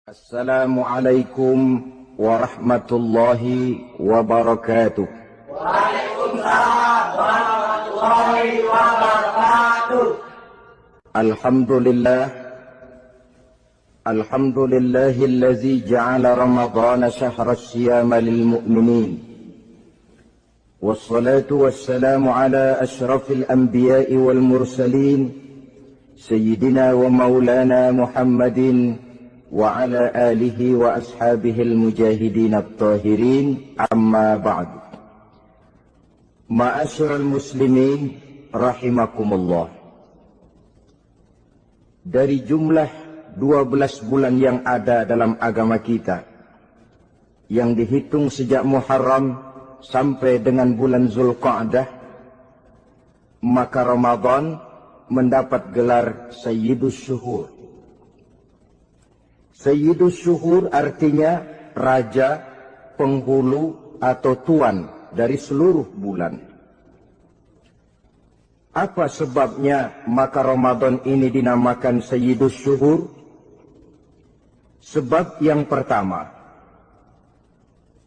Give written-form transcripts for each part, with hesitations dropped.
Assalamualaikum warahmatullahi wabarakatuh. Waalaikumsalam warahmatullahi wabarakatuh. Alhamdulillahillazi ja'ala ramadhana syahra as-siyama lilmu'minin. Wassalatu wassalamu ala ashrafil anbiya'i wal mursalin sayyidina wa maulana Muhammadin wa ala alihi wa ashabihi al-mujahidin at-tahirin, amma ba'du. Ma'asyiral muslimin rahimakumullah. Dari jumlah 12 bulan yang ada dalam agama kita, yang dihitung sejak Muharram sampai dengan bulan Zulqa'dah, maka Ramadan mendapat gelar Sayyidus Syuhur. Sayyidus Syuhur artinya raja, penghulu atau tuan dari seluruh bulan. Apa sebabnya maka Ramadan ini dinamakan Sayyidus Syuhur? Sebab yang pertama,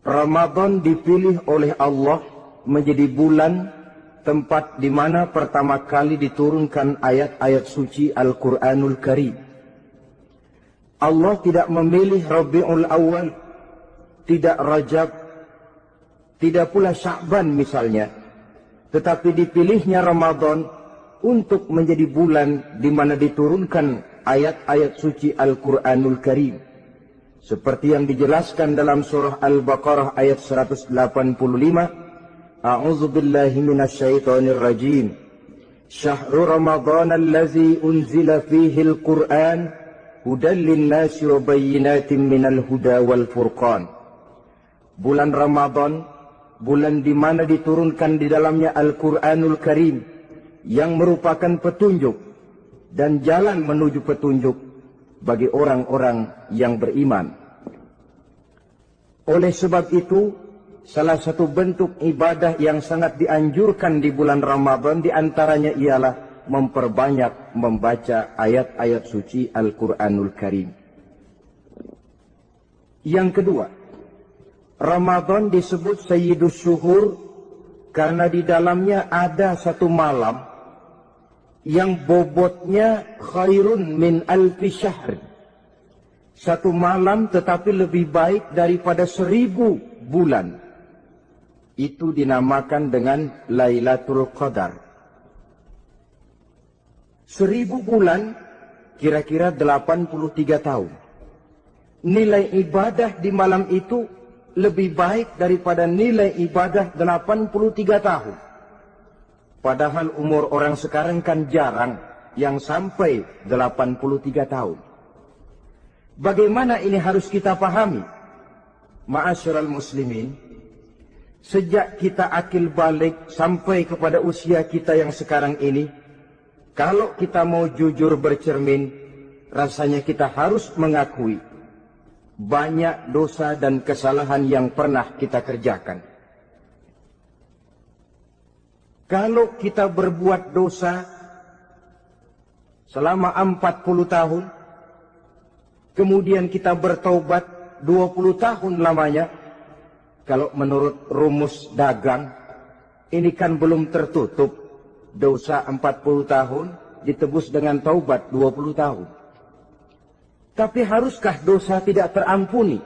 Ramadan dipilih oleh Allah menjadi bulan tempat di mana pertama kali diturunkan ayat-ayat suci Al-Quranul Karim. Allah tidak memilih Rabiul Awal, tidak Rajab, tidak pula Sya'ban misalnya, tetapi dipilihnya Ramadan untuk menjadi bulan di mana diturunkan ayat-ayat suci Al-Quranul Karim. Seperti yang dijelaskan dalam surah Al-Baqarah ayat 185, A'udzu billahi minasyaitonir rajim. Syahrul Ramadan allazi unzila fihi al-Qur'an hudan linnasi wa bayyinatin minal huda wal furqan. Bulan Ramadan, bulan di mana diturunkan di dalamnya Al-Quranul Karim, yang merupakan petunjuk dan jalan menuju petunjuk bagi orang-orang yang beriman. Oleh sebab itu, salah satu bentuk ibadah yang sangat dianjurkan di bulan Ramadan diantaranya ialah memperbanyak membaca ayat-ayat suci Al-Quranul Karim. Yang kedua, Ramadan disebut Sayyidus Syuhur karena di dalamnya ada satu malam yang bobotnya khairun min alfi syahr. Satu malam tetapi lebih baik daripada 1000 bulan. Itu dinamakan dengan Lailatul Qadar. 1000 bulan kira-kira 83 tahun. Nilai ibadah di malam itu lebih baik daripada nilai ibadah 83 tahun. Padahal umur orang sekarang kan jarang yang sampai 83 tahun. Bagaimana ini harus kita pahami? Ma'asyiral muslimin, sejak kita akil balik sampai kepada usia kita yang sekarang ini, kalau kita mau jujur bercermin, rasanya kita harus mengakui banyak dosa dan kesalahan yang pernah kita kerjakan. Kalau kita berbuat dosa selama 40 tahun, kemudian kita bertaubat 20 tahun lamanya, kalau menurut rumus dagang, ini kan belum tertutup. Dosa 40 tahun ditebus dengan taubat 20 tahun. Tapi haruskah dosa tidak terampuni?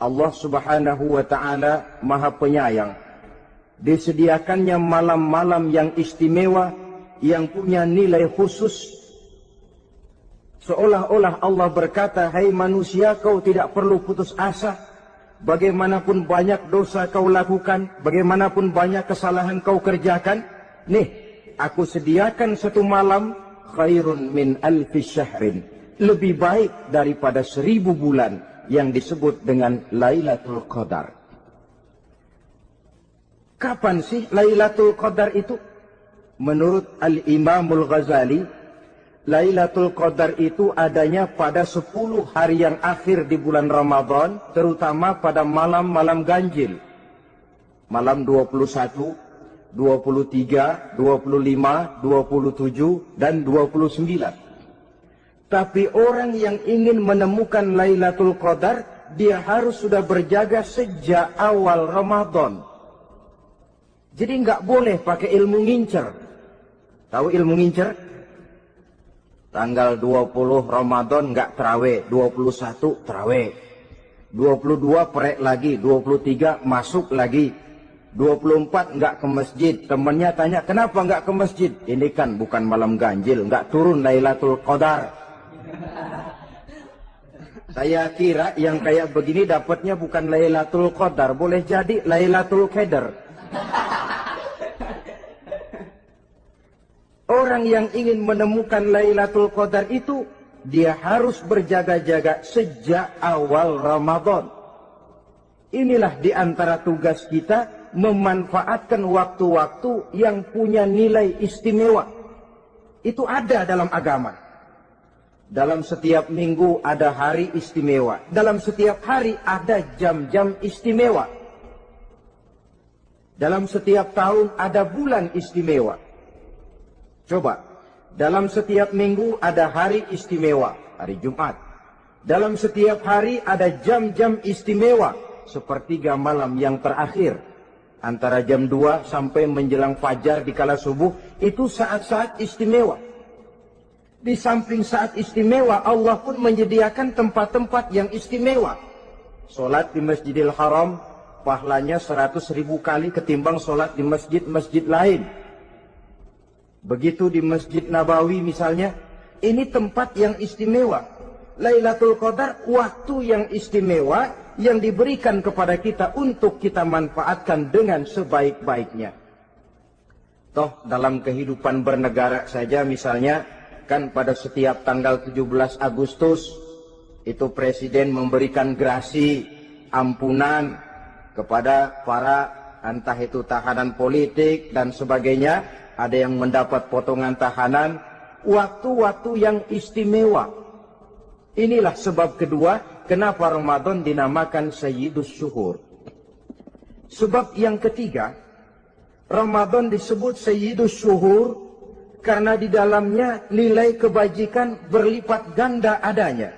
Allah Subhanahu wa ta'ala Maha Penyayang. Disediakannya malam-malam yang istimewa, yang punya nilai khusus. Seolah-olah Allah berkata, hai manusia, kau tidak perlu putus asa. Bagaimanapun banyak dosa kau lakukan, bagaimanapun banyak kesalahan kau kerjakan, nih, aku sediakan satu malam khairun min alfi syahrin, lebih baik daripada 1000 bulan yang disebut dengan Lailatul Qadar. Kapan sih Lailatul Qadar itu? Menurut Al-Imamul Ghazali, Lailatul Qadar itu adanya pada 10 hari yang akhir di bulan Ramadan, terutama pada malam-malam ganjil. Malam 21, 23, 25, 27, dan 29. Tapi orang yang ingin menemukan Lailatul Qadar, dia harus sudah berjaga sejak awal Ramadan. Jadi nggak boleh pakai ilmu ngincer. Tahu ilmu ngincer? Tanggal 20 Ramadan nggak terawih, 21 terawih, 22 perek lagi, 23 masuk lagi, 24 nggak ke masjid. Temennya tanya, kenapa nggak ke masjid? Ini kan bukan malam ganjil, nggak turun Lailatul Qadar. Saya kira yang kayak begini dapatnya bukan Lailatul Qadar, boleh jadi Lailatul Qadar. Orang yang ingin menemukan Lailatul Qadar itu, dia harus berjaga-jaga sejak awal Ramadan. Inilah di antara tugas kita, memanfaatkan waktu-waktu yang punya nilai istimewa. Itu ada dalam agama. Dalam setiap minggu ada hari istimewa. Dalam setiap hari ada jam-jam istimewa. Dalam setiap tahun ada bulan istimewa. Coba, dalam setiap minggu ada hari istimewa, hari Jumat. Dalam setiap hari ada jam-jam istimewa, sepertiga malam yang terakhir. Antara jam 2 sampai menjelang fajar di kala subuh, itu saat-saat istimewa. Di samping saat istimewa, Allah pun menyediakan tempat-tempat yang istimewa. Solat di Masjidil Haram, pahalanya 100.000 kali ketimbang solat di masjid-masjid lain. Begitu di Masjid Nabawi misalnya, ini tempat yang istimewa. Lailatul Qadar, waktu yang istimewa yang diberikan kepada kita untuk kita manfaatkan dengan sebaik-baiknya. Toh dalam kehidupan bernegara saja misalnya, kan pada setiap tanggal 17 Agustus itu presiden memberikan grasi ampunan kepada para entah itu tahanan politik dan sebagainya. Ada yang mendapat potongan tahanan. Waktu-waktu yang istimewa. Inilah sebab kedua kenapa Ramadan dinamakan Sayyidus Syuhur. Sebab yang ketiga, Ramadan disebut Sayyidus Syuhur karena di dalamnya nilai kebajikan berlipat ganda adanya.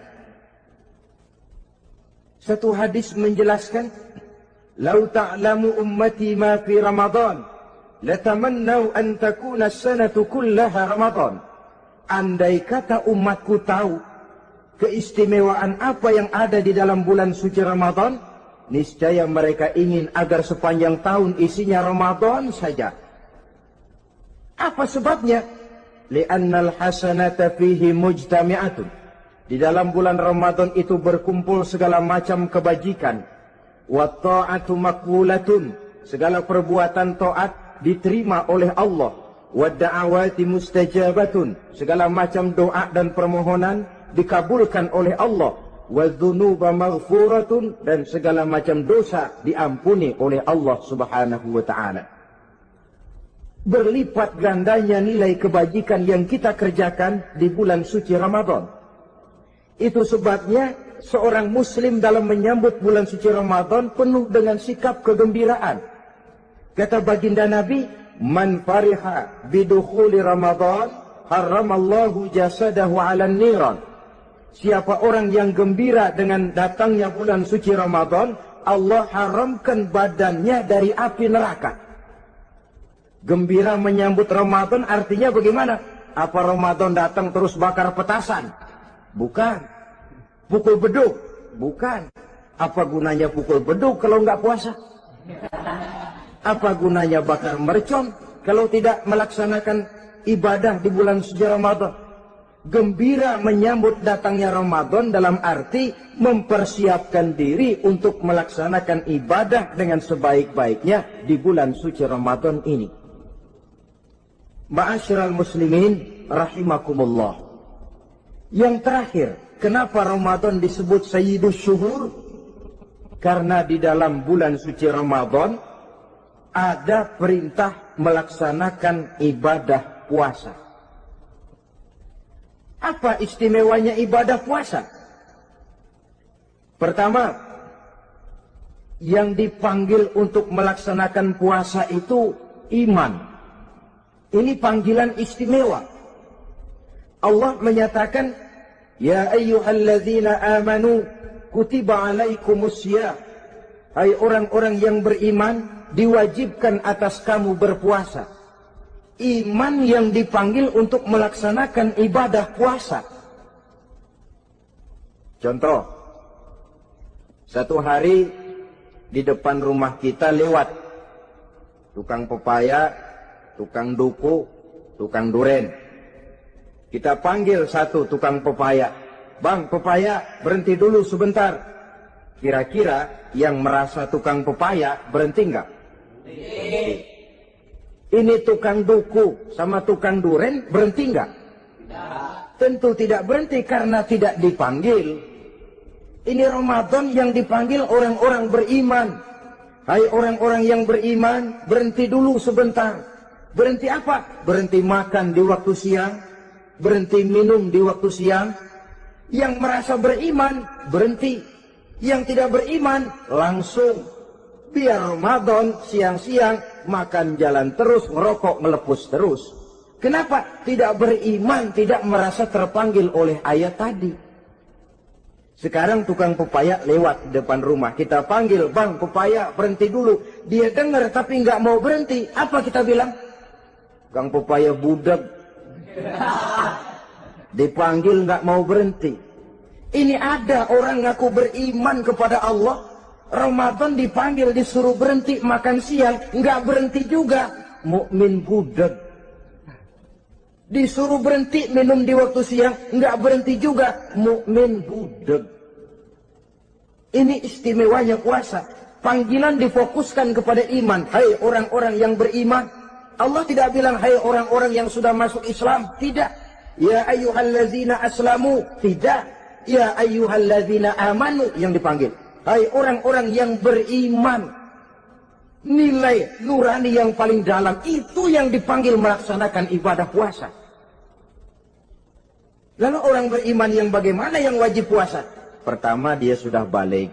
Satu hadis menjelaskan, "Lau ta'lamu ummati ma fi Ramadan, latamannau an takuna as-sanatu kullaha Ramadan." Andai kata umatku tahu keistimewaan apa yang ada di dalam bulan suci Ramadan, niscaya mereka ingin agar sepanjang tahun isinya Ramadan saja. Apa sebabnya? Li'annal hasanata fihi mujtami'atun. Di dalam bulan Ramadan itu berkumpul segala macam kebajikan. Wa ta'atu maqbulatun. Segala perbuatan taat diterima oleh Allah. Wa da'awati mustajabatun. Segala macam doa dan permohonan dikabulkan oleh Allah. Wa dhunuba maghfuratun. Dan segala macam dosa diampuni oleh Allah Subhanahu wa ta'ala. Berlipat gandanya nilai kebajikan yang kita kerjakan di bulan suci Ramadan. Itu sebabnya seorang muslim dalam menyambut bulan suci Ramadan penuh dengan sikap kegembiraan. Kata baginda Nabi, "Man fariha bidukhuli Ramadan, haramallahu jasadahu 'alan niran." Siapa orang yang gembira dengan datangnya bulan suci Ramadan, Allah haramkan badannya dari api neraka. Gembira menyambut Ramadan artinya bagaimana? Apa Ramadan datang terus bakar petasan? Bukan. Pukul beduk? Bukan. Apa gunanya pukul beduk kalau nggak puasa? Apa gunanya bakar mercon kalau tidak melaksanakan ibadah di bulan suci Ramadan? Gembira menyambut datangnya Ramadan dalam arti mempersiapkan diri untuk melaksanakan ibadah dengan sebaik-baiknya di bulan suci Ramadan ini. Ma'asyiral muslimin rahimakumullah. Yang terakhir, kenapa Ramadan disebut Sayyidus Syuhur? Karena di dalam bulan suci Ramadan ada perintah melaksanakan ibadah puasa. Apa istimewanya ibadah puasa? Pertama, yang dipanggil untuk melaksanakan puasa itu iman. Ini panggilan istimewa. Allah menyatakan, Ya ayyuhalladzina amanu kutiba alaikumusiyam. Hai orang-orang yang beriman, diwajibkan atas kamu berpuasa. Iman yang dipanggil untuk melaksanakan ibadah puasa. Contoh, satu hari di depan rumah kita lewat tukang pepaya, tukang duku, tukang duren. Kita panggil satu tukang pepaya. Bang, pepaya, berhenti dulu sebentar. Kira-kira yang merasa tukang pepaya berhenti enggak? Ini tukang duku sama tukang duren berhenti enggak? Tentu tidak berhenti karena tidak dipanggil. Ini Ramadan yang dipanggil orang-orang beriman. Hai orang-orang yang beriman, berhenti dulu sebentar. Berhenti apa? Berhenti makan di waktu siang, berhenti minum di waktu siang. Yang merasa beriman, berhenti. Yang tidak beriman, langsung. Biar Ramadan siang-siang makan jalan terus, ngerokok melepus terus. Kenapa? Tidak beriman, tidak merasa terpanggil oleh ayat tadi. Sekarang tukang pepaya lewat depan rumah. Kita panggil, bang pepaya berhenti dulu. Dia dengar tapi nggak mau berhenti. Apa kita bilang? Kang pepaya budak. Dipanggil nggak mau berhenti. Ini ada orang ngaku beriman kepada Allah. Ramadan dipanggil disuruh berhenti makan siang, nggak berhenti juga. Mukmin budak. Disuruh berhenti minum di waktu siang, nggak berhenti juga. Mukmin budak. Ini istimewanya puasa. Panggilan difokuskan kepada iman. Hai orang-orang yang beriman. Allah tidak bilang hai orang-orang yang sudah masuk Islam. Tidak. Ya ayyuhallazina aslamu. Tidak. Ya ayyuhallazina amanu yang dipanggil. Hai orang-orang yang beriman. Nilai nurani yang paling dalam itu yang dipanggil melaksanakan ibadah puasa. Lalu orang beriman yang bagaimana yang wajib puasa? Pertama dia sudah balik.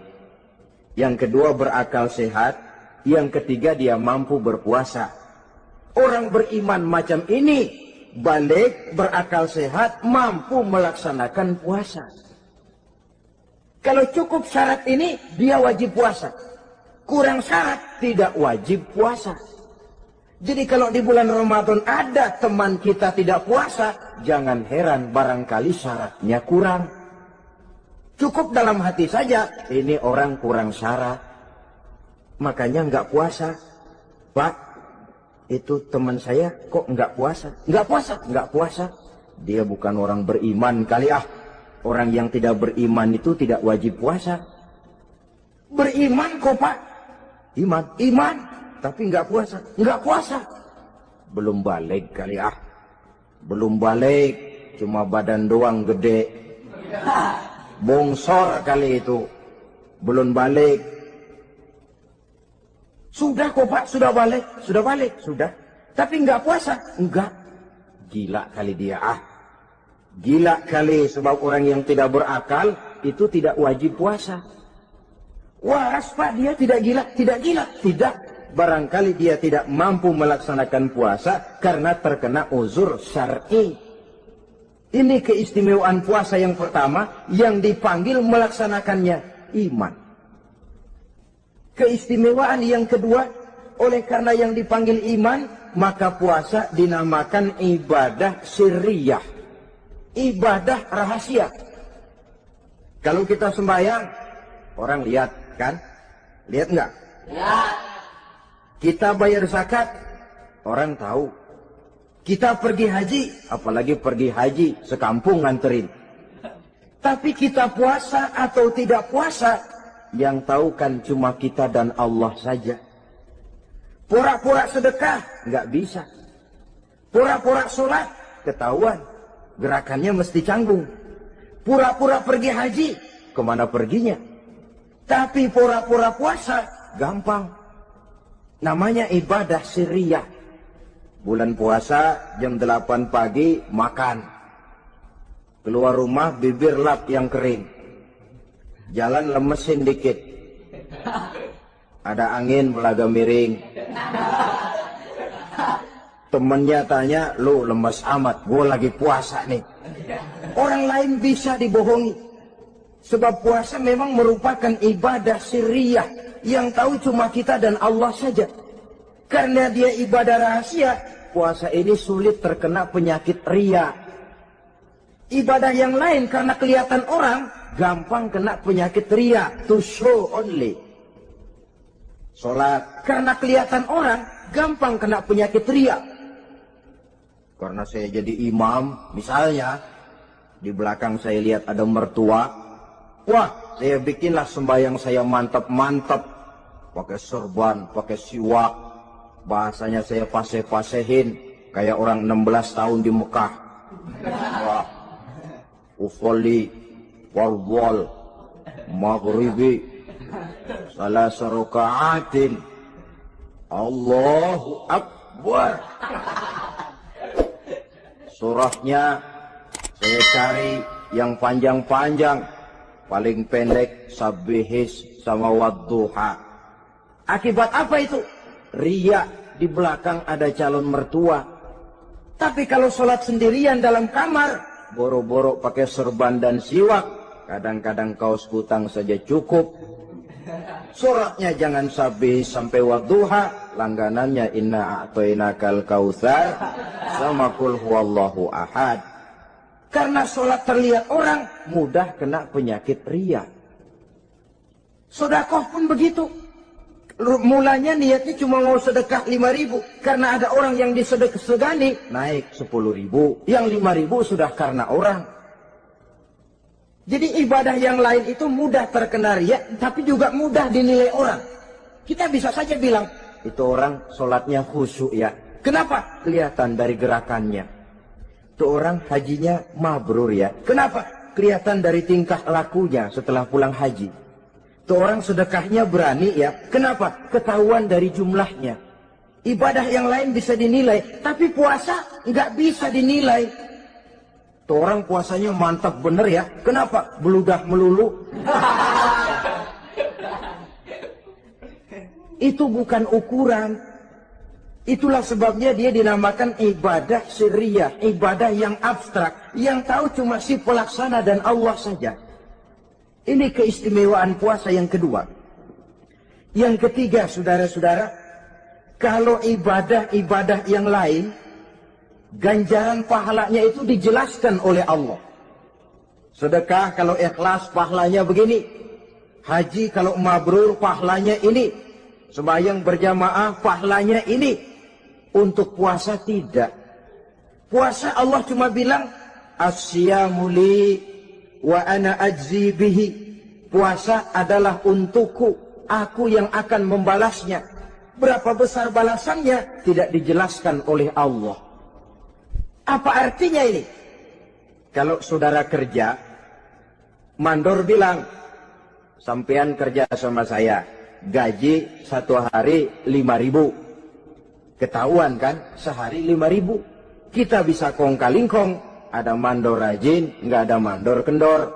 Yang kedua berakal sehat. Yang ketiga dia mampu berpuasa. Orang beriman macam ini balik, berakal sehat, mampu melaksanakan puasa. Kalau cukup syarat ini, dia wajib puasa. Kurang syarat, tidak wajib puasa. Jadi kalau di bulan Ramadan ada teman kita tidak puasa, jangan heran barangkali syaratnya kurang. Cukup dalam hati saja, ini orang kurang syarat. Makanya nggak puasa. Pak, itu teman saya kok nggak puasa? Nggak puasa? Nggak puasa. Dia bukan orang beriman kali ah. Orang yang tidak beriman itu tidak wajib puasa. Beriman kok Pak? Iman. Tapi nggak puasa. Nggak puasa. Belum balik kali ah. Belum balik. Cuma badan doang gede. Bongsor kali itu. Belum balik. Sudah kok Pak, sudah balik. Sudah balik, sudah. Tapi nggak puasa. Enggak. Gila kali dia ah. Gila kali sebab orang yang tidak berakal itu tidak wajib puasa. Waras Pak, dia tidak gila. Tidak gila. Tidak. Barangkali dia tidak mampu melaksanakan puasa karena terkena uzur syar'i. Ini keistimewaan puasa yang pertama yang dipanggil melaksanakannya iman. Keistimewaan yang kedua, oleh karena yang dipanggil iman, maka puasa dinamakan ibadah sirriyah. Ibadah rahasia. Kalau kita sembahyang, orang lihat kan? Lihat enggak? Lihat. Kita bayar zakat, orang tahu. Kita pergi haji, apalagi pergi haji, sekampung nganterin. Tapi kita puasa atau tidak puasa, yang tahu kan cuma kita dan Allah saja. Pura-pura sedekah, nggak bisa. Pura-pura sholat, ketahuan. Gerakannya mesti canggung. Pura-pura pergi haji, kemana perginya? Tapi pura-pura puasa, gampang. Namanya ibadah sirriyah. Bulan puasa, jam 8 pagi, makan. Keluar rumah, bibir lap yang kering. Jalan lemesin dikit. Ada angin, belaga miring. Temennya tanya, lu lemes amat, gue lagi puasa nih. Orang lain bisa dibohongi. Sebab puasa memang merupakan ibadah sirriyah yang tahu cuma kita dan Allah saja. Karena dia ibadah rahasia, puasa ini sulit terkena penyakit riya. Ibadah yang lain karena kelihatan orang, gampang kena penyakit riya, to show only. Sholat karena kelihatan orang, gampang kena penyakit riya. Karena saya jadi imam, misalnya, di belakang saya lihat ada mertua, wah, saya bikinlah sembahyang saya mantap-mantap, pakai serban, pakai siwak, bahasanya saya paseh-pasehin, kayak orang 16 tahun di Mekah. Wah, ufolli, warwal, maghribi, salah sarokaatin, Allahu Akbar. Surahnya saya cari yang panjang-panjang, paling pendek sabihis sama wadduha. Akibat apa itu? Riya, di belakang ada calon mertua. Tapi kalau sholat sendirian dalam kamar, boro-boro pakai serban dan siwak, kadang-kadang kaos kutang saja cukup. Suratnya jangan sabih sampai wadduha, langganannya inna a'tainakal kautsar sama kul huwallahu ahad. Karena sholat terlihat orang, mudah kena penyakit riya. Sedekah pun begitu. Mulanya niatnya cuma mau sedekah 5.000, karena ada orang yang disedekahani naik 10.000, yang 5.000 sudah karena orang. Jadi ibadah yang lain itu mudah terkena riya, tapi juga mudah dinilai orang. Kita bisa saja bilang, itu orang sholatnya khusyuk ya. Kenapa? Kelihatan dari gerakannya. Itu orang hajinya mabrur ya. Kenapa? Kelihatan dari tingkah lakunya setelah pulang haji. Itu orang sedekahnya berani ya. Kenapa? Ketahuan dari jumlahnya. Ibadah yang lain bisa dinilai, tapi puasa nggak bisa dinilai. Tuh orang puasanya mantap bener ya. Kenapa? Beludah melulu. Itu bukan ukuran. Itulah sebabnya dia dinamakan ibadah sirriyah, ibadah yang abstrak, yang tahu cuma si pelaksana dan Allah saja. Ini keistimewaan puasa yang kedua. Yang ketiga, saudara-saudara, kalau ibadah-ibadah yang lain, ganjaran pahalanya itu dijelaskan oleh Allah. Sedekah kalau ikhlas pahalanya begini. Haji kalau mabrur pahalanya ini. Sembahyang berjamaah pahalanya ini. Untuk puasa tidak. Puasa Allah cuma bilang, as-siyamu li wa ana ajzi bihi. Puasa adalah untukku, aku yang akan membalasnya. Berapa besar balasannya tidak dijelaskan oleh Allah. Apa artinya ini? Kalau saudara kerja, mandor bilang, sampean kerja sama saya, gaji satu hari 5.000. Ketahuan kan, sehari 5.000. Kita bisa kong-kalingkong, ada mandor rajin, nggak ada mandor kendor.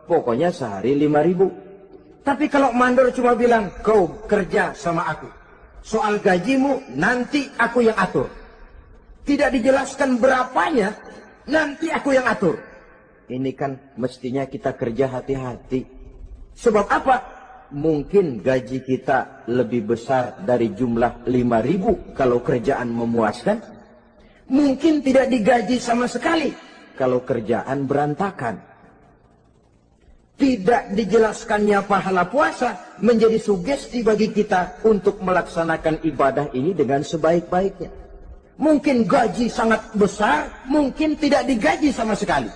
Pokoknya sehari 5.000. Tapi kalau mandor cuma bilang, kau kerja sama aku, soal gajimu nanti aku yang atur. Tidak dijelaskan berapanya, nanti aku yang atur. Ini kan mestinya kita kerja hati-hati. Sebab apa? Mungkin gaji kita lebih besar dari jumlah 5.000 kalau kerjaan memuaskan. Mungkin tidak digaji sama sekali kalau kerjaan berantakan. Tidak dijelaskannya pahala puasa menjadi sugesti bagi kita untuk melaksanakan ibadah ini dengan sebaik-baiknya. Mungkin gaji sangat besar, mungkin tidak digaji sama sekali.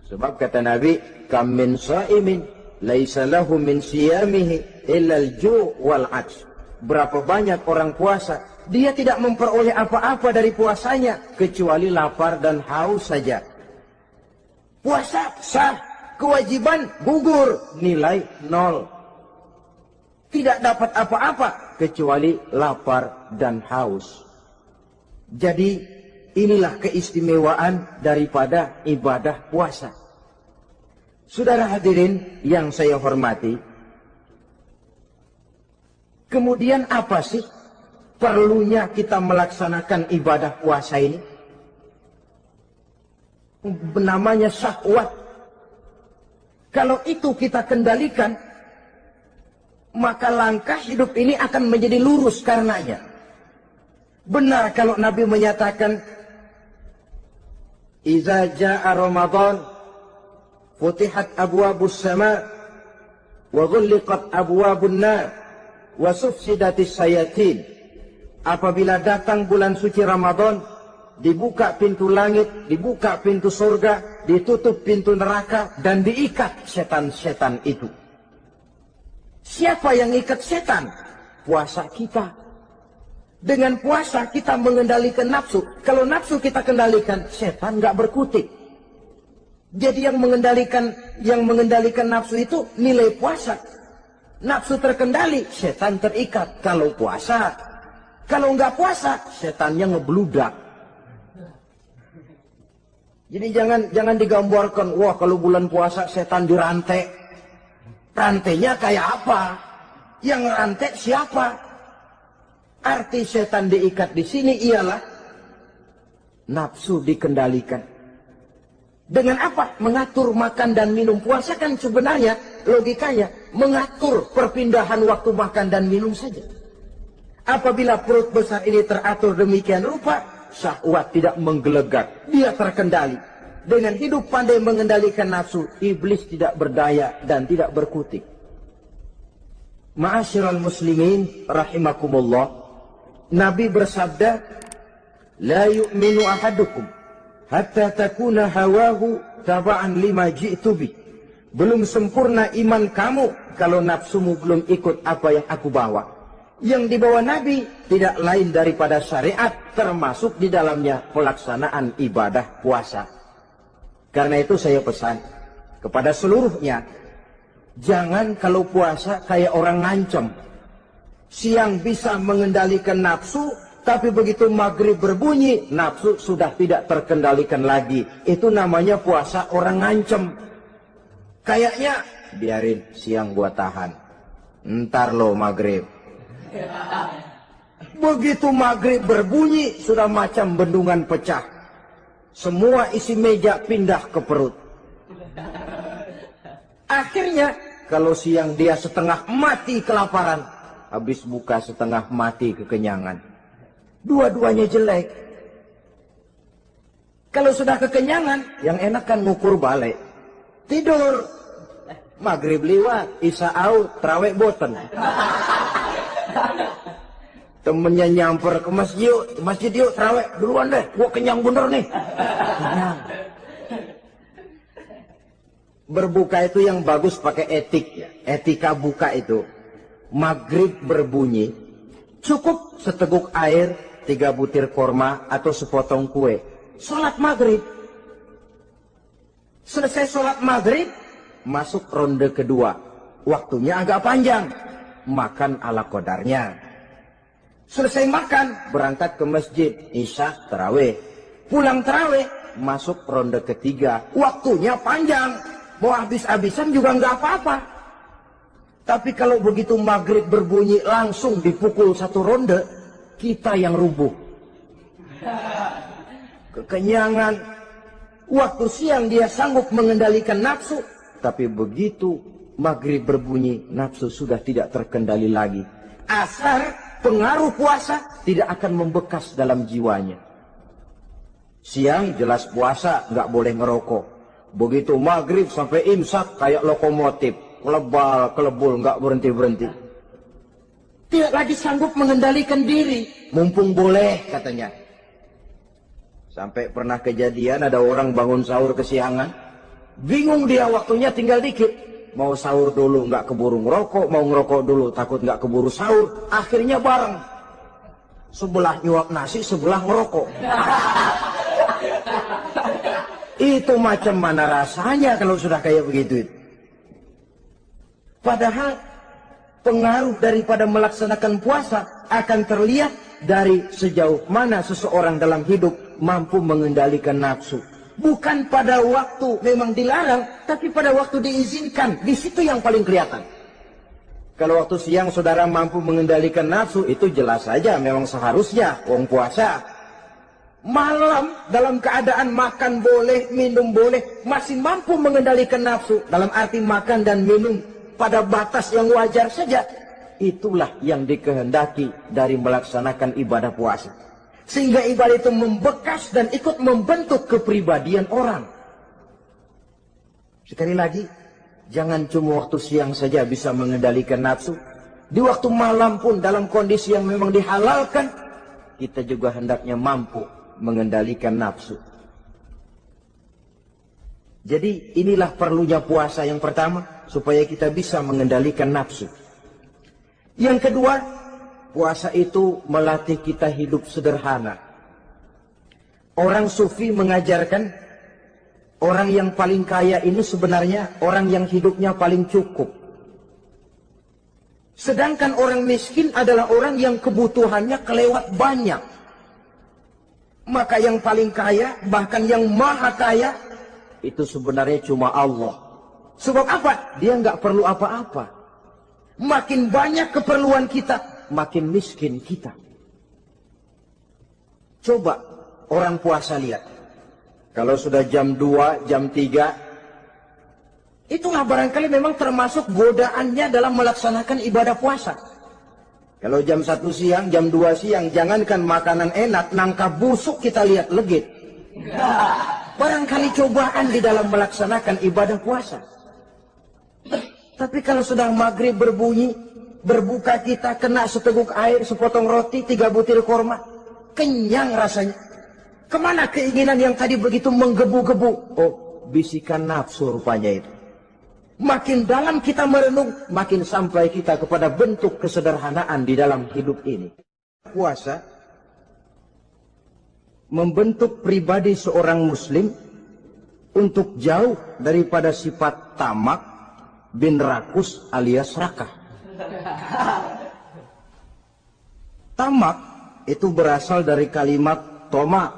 Sebab kata Nabi, kam min sha'imin laisa lahu min siyamihi illa al-ju' wal 'atsh. Berapa banyak orang puasa, dia tidak memperoleh apa-apa dari puasanya kecuali lapar dan haus saja. Puasa sah, kewajiban gugur, nilai 0. Tidak dapat apa-apa kecuali lapar dan haus. Jadi inilah keistimewaan daripada ibadah puasa. Saudara hadirin yang saya hormati, kemudian apa sih perlunya kita melaksanakan ibadah puasa ini? namanya syahwat. Kalau itu kita kendalikan, maka langkah hidup ini akan menjadi lurus karenanya. Benar kalau Nabi menyatakan, "Iza ja'a Ramadan, futihat abwabus sama, wa ghulliqat abwabun nar, wa sufsidatis sayatin." Apabila datang bulan suci Ramadan, dibuka pintu langit, dibuka pintu surga, ditutup pintu neraka, dan diikat setan-setan itu. Siapa yang ikat setan? Puasa kita. Dengan puasa kita mengendalikan nafsu. Kalau nafsu kita kendalikan, setan nggak berkutik. Jadi yang mengendalikan nafsu itu nilai puasa. Nafsu terkendali, setan terikat. Kalau puasa. Kalau nggak puasa, setannya ngebludak. Jadi jangan digambarkan, wah kalau bulan puasa setan dirantai. Rantainya kayak apa? Yang rantai siapa? Arti setan diikat di sini ialah nafsu dikendalikan. Dengan apa? Mengatur makan dan minum. Puasa kan sebenarnya logikanya mengatur perpindahan waktu makan dan minum saja. Apabila perut besar ini teratur demikian rupa, syahwat tidak menggelegak, dia terkendali. Dengan hidup pandai mengendalikan nafsu, iblis tidak berdaya dan tidak berkutik. Ma'asyiral muslimin rahimakumullah, Nabi bersabda, "La yu'minu ahadukum hatta takuna hawahu taba'an lima ji'tu bi." Belum sempurna iman kamu kalau nafsumu belum ikut apa yang aku bawa. Yang dibawa Nabi tidak lain daripada syariat, termasuk di dalamnya pelaksanaan ibadah puasa. Karena itu saya pesan kepada seluruhnya, jangan kalau puasa kayak orang ngancem. Siang bisa mengendalikan nafsu, tapi begitu maghrib berbunyi, nafsu sudah tidak terkendalikan lagi. Itu namanya puasa orang ngancem. Kayaknya, biarin siang gua tahan, ntar lo maghrib. Begitu maghrib berbunyi, sudah macam bendungan pecah. Semua isi meja pindah ke perut. Akhirnya, kalau siang dia setengah mati kelaparan, habis buka setengah mati kekenyangan. Dua-duanya jelek. Kalau sudah kekenyangan, yang enak kan ngukur balik. Tidur. Maghrib liwat, isya out, tarawih boten. Temennya nyamper ke masjid yuk tarawih duluan deh, gua kenyang bener nih. Kenyang. Berbuka itu yang bagus pakai etik ya. Etika buka itu, maghrib berbunyi, cukup seteguk air, 3 butir korma atau sepotong kue. Sholat maghrib. Selesai sholat maghrib, masuk ronde kedua. Waktunya agak panjang. Makan ala qadarnya. Selesai makan, berangkat ke masjid, isya, tarawih. Pulang tarawih, masuk ronde ketiga. Waktunya panjang. Mau habis-habisan juga nggak apa-apa. Tapi kalau begitu maghrib berbunyi, langsung dipukul 1 ronde, kita yang rubuh. Kekenyangan. Waktu siang dia sanggup mengendalikan nafsu. Tapi begitu maghrib berbunyi, nafsu sudah tidak terkendali lagi. Asar pengaruh puasa tidak akan membekas dalam jiwanya. Siang jelas puasa, nggak boleh ngerokok. Begitu maghrib sampai imsak kayak lokomotif, kelebal, kelebul, nggak berhenti-berhenti. Tidak lagi sanggup mengendalikan diri. Mumpung boleh katanya. Sampai pernah kejadian ada orang bangun sahur kesiangan. Bingung dia, waktunya tinggal dikit. Mau sahur dulu nggak keburu ngerokok, mau ngerokok dulu takut nggak keburu sahur. Akhirnya bareng. Sebelah nyuap nasi, sebelah ngerokok. Itu macam mana rasanya kalau sudah kayak begitu. Padahal pengaruh daripada melaksanakan puasa akan terlihat dari sejauh mana seseorang dalam hidup mampu mengendalikan nafsu. Bukan pada waktu memang dilarang, tapi pada waktu diizinkan. Di situ yang paling kelihatan. Kalau waktu siang saudara mampu mengendalikan nafsu, itu jelas saja memang seharusnya wong puasa. Malam dalam keadaan makan boleh, minum boleh, masih mampu mengendalikan nafsu. Dalam arti makan dan minum pada batas yang wajar saja. Itulah yang dikehendaki dari melaksanakan ibadah puasa. Sehingga ibadah itu membekas dan ikut membentuk kepribadian orang. Sekali lagi, jangan cuma waktu siang saja bisa mengendalikan nafsu. Di waktu malam pun dalam kondisi yang memang dihalalkan, kita juga hendaknya mampu mengendalikan nafsu. Jadi inilah perlunya puasa yang pertama, supaya kita bisa mengendalikan nafsu. Yang kedua, puasa itu melatih kita hidup sederhana. Orang sufi mengajarkan, orang yang paling kaya ini sebenarnya orang yang hidupnya paling cukup. Sedangkan orang miskin adalah orang yang kebutuhannya kelewat banyak. Maka yang paling kaya, bahkan yang maha kaya, itu sebenarnya cuma Allah. Sebab apa? Dia nggak perlu apa-apa. Makin banyak keperluan kita, makin miskin kita. Coba orang puasa lihat. Kalau sudah jam 2, jam 3, itulah barangkali memang termasuk godaannya dalam melaksanakan ibadah puasa. Kalau jam 1 siang, jam 2 siang, jangankan makanan enak, nangka busuk kita lihat legit. Barangkali cobaan di dalam melaksanakan ibadah puasa. Tapi kalau sudah maghrib berbunyi, berbuka kita kena seteguk air, sepotong roti, 3 butir korma, kenyang rasanya. Kemana keinginan yang tadi begitu menggebu-gebu? Oh, bisikan nafsu rupanya itu. Makin dalam kita merenung, makin sampai kita kepada bentuk kesederhanaan di dalam hidup ini. Puasa membentuk pribadi seorang muslim untuk jauh daripada sifat tamak bin rakus alias serakah. Tamak itu berasal dari kalimat toma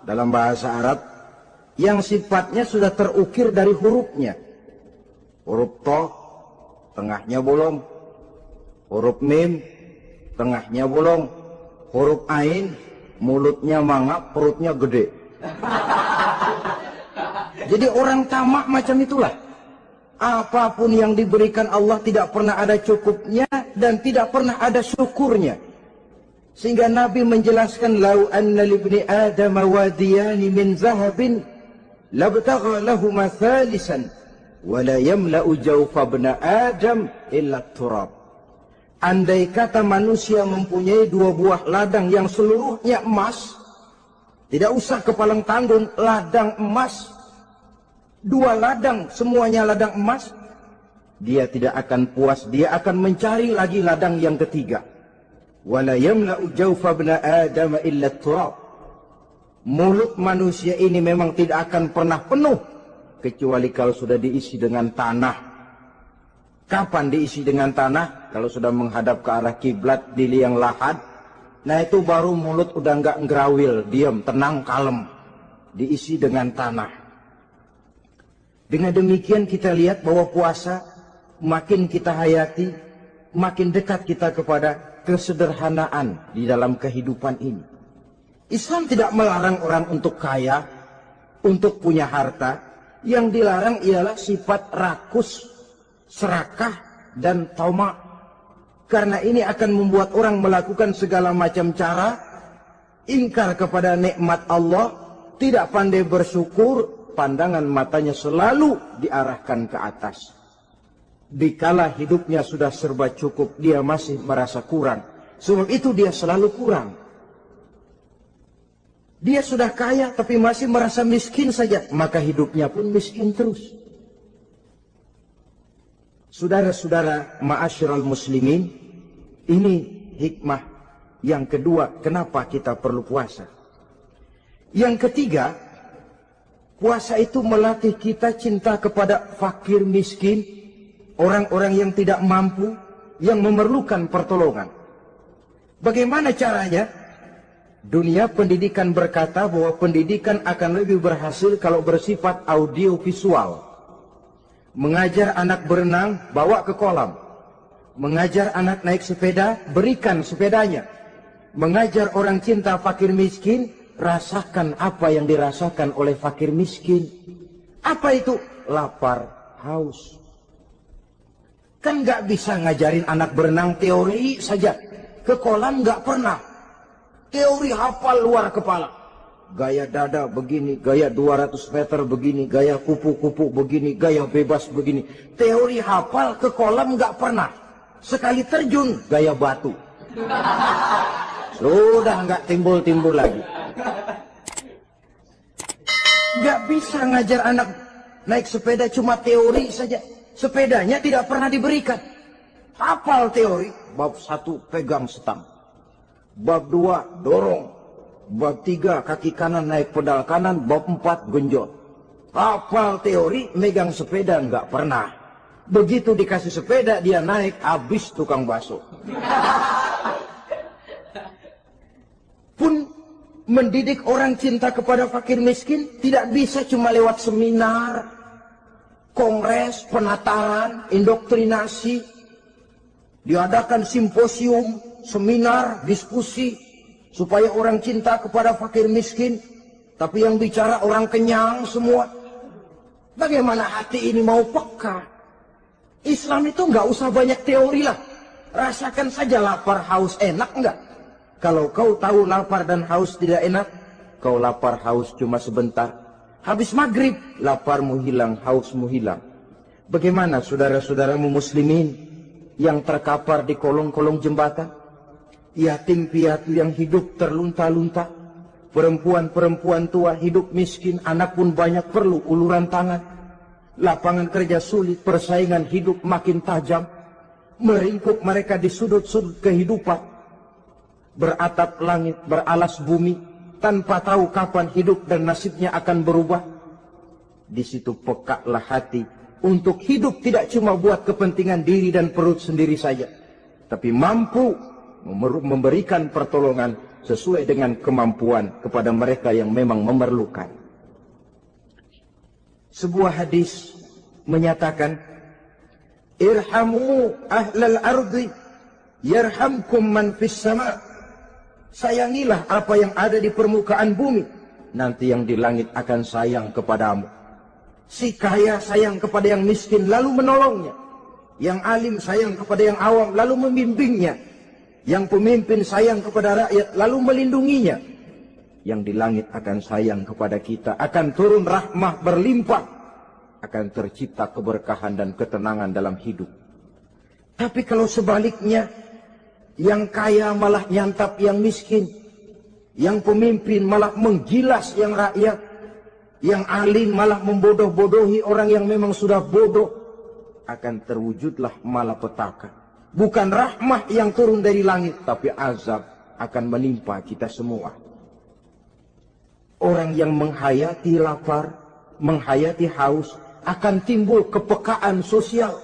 dalam bahasa Arab yang sifatnya sudah terukir dari hurufnya. Huruf to, tengahnya bolong. Huruf mim, tengahnya bolong. Huruf ain, mulutnya mangap, perutnya gede. Jadi orang tamak macam itulah. Apapun yang diberikan Allah tidak pernah ada cukupnya dan tidak pernah ada syukurnya. Sehingga Nabi menjelaskan, lau anna libni Adam wadiyani min zahabin labtagha lahuma thalisan wala yamla'u jawfa ibn Adam illa turab. Andai kata manusia mempunyai 2 buah ladang yang seluruhnya emas, tidak usah kepalang tanggung, ladang emas, 2 ladang semuanya ladang emas, dia tidak akan puas, dia akan mencari lagi ladang yang ketiga. Wala yamla'u jawfa ibn Adam illa turab. Mulut manusia ini memang tidak akan pernah penuh kecuali kalau sudah diisi dengan tanah. Kapan diisi dengan tanah? Kalau sudah menghadap ke arah kiblat di liang lahat, nah itu baru mulut udah nggak ngerawil, diam, tenang, kalem, diisi dengan tanah. Dengan demikian kita lihat bahwa puasa makin kita hayati, makin dekat kita kepada kesederhanaan di dalam kehidupan ini. Islam tidak melarang orang untuk kaya, untuk punya harta. Yang dilarang ialah sifat rakus, serakah, dan tamak. Karena ini akan membuat orang melakukan segala macam cara, ingkar kepada nikmat Allah, tidak pandai bersyukur, pandangan matanya selalu diarahkan ke atas. Dikala hidupnya sudah serba cukup, dia masih merasa kurang. Sebab itu dia selalu kurang. Dia sudah kaya tapi masih merasa miskin saja, maka hidupnya pun miskin terus. Saudara-saudara ma'asyiral muslimin, ini hikmah yang kedua kenapa kita perlu puasa. Yang ketiga, puasa itu melatih kita cinta kepada fakir miskin, orang-orang yang tidak mampu, yang memerlukan pertolongan. Bagaimana caranya? Dunia pendidikan berkata bahwa pendidikan akan lebih berhasil kalau bersifat audio visual. Mengajar anak berenang, bawa ke kolam. Mengajar anak naik sepeda, berikan sepedanya. Mengajar orang cinta fakir miskin, rasakan apa yang dirasakan oleh fakir miskin. Apa itu? Lapar, haus. Kan nggak bisa ngajarin anak berenang teori saja. Ke kolam nggak pernah. Teori hafal luar kepala. Gaya dada begini, gaya 200 meter begini, gaya kupu-kupu begini, gaya bebas begini. Teori hafal ke kolam nggak pernah. Sekali terjun, gaya batu. Sudah nggak timbul-timbul lagi. Nggak bisa ngajar anak naik sepeda cuma teori saja. Sepedanya tidak pernah diberikan. Hafal teori. Bab 1 pegang stang. Bab 2 dorong. Bab 3 kaki kanan naik pedal kanan. Bab 4 genjot. Hafal teori, megang sepeda nggak pernah. Begitu dikasih sepeda dia naik, habis tukang bakso. Pun mendidik orang cinta kepada fakir miskin tidak bisa cuma lewat seminar, kongres, penataran, indoktrinasi. Diadakan simposium, seminar, diskusi supaya orang cinta kepada fakir miskin, tapi yang bicara orang kenyang semua. Bagaimana hati ini mau peka? Islam itu nggak usah banyak teori lah. Rasakan saja lapar, haus, enak nggak? Kalau kau tahu lapar dan haus tidak enak, kau lapar haus cuma sebentar. Habis maghrib, laparmu hilang, hausmu hilang. Bagaimana saudara-saudaramu muslimin yang terkapar di kolong-kolong jembatan? Yatim piatu yang hidup terlunta-lunta. Perempuan-perempuan tua hidup miskin, anak pun banyak perlu uluran tangan. Lapangan kerja sulit, persaingan hidup makin tajam. Meringkuk mereka di sudut-sudut kehidupan. Beratap langit, beralas bumi, tanpa tahu kapan hidup dan nasibnya akan berubah. Di situ pekalah hati untuk hidup tidak cuma buat kepentingan diri dan perut sendiri saja, tapi mampu memberikan pertolongan sesuai dengan kemampuan kepada mereka yang memang memerlukan. Sebuah hadis menyatakan, irhamu ahlal ardi yarhamkum man fis sama. Sayangilah apa yang ada di permukaan bumi, nanti yang di langit akan sayang kepadamu. Si kaya sayang kepada yang miskin lalu menolongnya. Yang alim sayang kepada yang awam lalu membimbingnya. Yang pemimpin sayang kepada rakyat lalu melindunginya. Yang di langit akan sayang kepada kita, akan turun rahmah berlimpah, akan tercipta keberkahan dan ketenangan dalam hidup. Tapi kalau sebaliknya, yang kaya malah nyantap yang miskin, yang pemimpin malah menggilas yang rakyat, yang alim malah membodoh-bodohi orang yang memang sudah bodoh, akan terwujudlah malapetaka. Bukan rahmah yang turun dari langit, tapi azab akan menimpa kita semua. Orang yang menghayati lapar, menghayati haus, akan timbul kepekaan sosial.